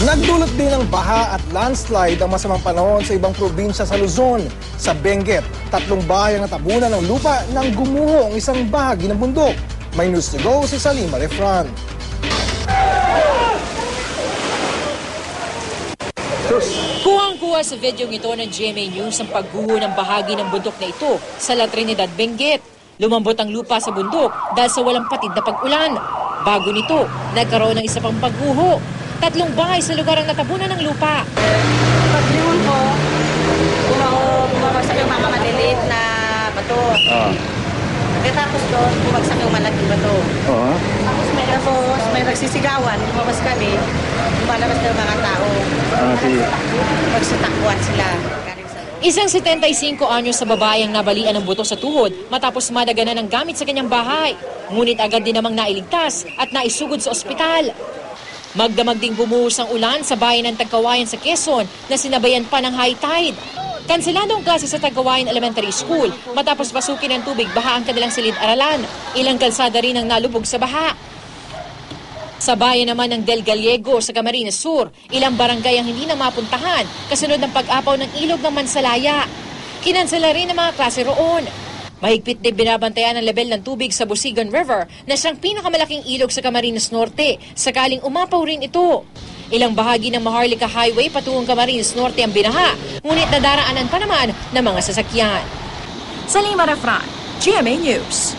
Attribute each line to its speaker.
Speaker 1: Nagdulot din ng baha at landslide ang masamang panahon sa ibang probinsya sa Luzon. Sa Benguet, 3 bahay ang natabunan ng lupa nang gumuho ang isang bahagi ng bundok. May news to go si Salima Refran.
Speaker 2: Kuhang-kuha sa video ito ng GMA News ang pagguho ng bahagi ng bundok na ito sa La Trinidad, Benguet. Lumambot ang lupa sa bundok dahil sa walang patid na pag-ulan. Bago nito, nagkaroon ng isa pang pagguho. 3 bahay sa lugar ang natabunan ng lupa.
Speaker 3: Pag-iwan ko, bumabagsak yung mga maliliit na bato. Pagkatapos doon, bumagsak yung malaking bato. Tapos may nagsisigawan, lumabas kami, lumalabas na yung mga tao. Magsitakbuhan sila.
Speaker 2: Isang 75 anyos sa babae ang nabalian ng buto sa tuhod matapos madaganan ng gamit sa kanyang bahay. Ngunit agad din namang nailigtas at naisugod sa ospital. Magdamag ding bumuhos ang ulan sa bayan ng Tagkawayan sa Quezon na sinabayan pa ng high tide. Kanselado ang klase sa Tagkawayan Elementary School matapos pasukin ng tubig baha ang kanilang silid-aralan. Ilang kalsada rin ang nalubog sa baha. Sa bayan naman ng Del Gallego sa Camarines Sur, ilang barangay ang hindi na mapuntahan kasunod ng pag-apaw ng ilog ng Mansalaya. Kinansela rin ang mga klase roon. Mahigpit din binabantayan ang level ng tubig sa Busigan River na siyang pinakamalaking ilog sa Camarines Norte, sakaling umapaw rin ito. Ilang bahagi ng Maharlika Highway patungong Camarines Norte ang binaha, ngunit nadaraanan pa naman ng mga sasakyan. Salima Refran, GMA News.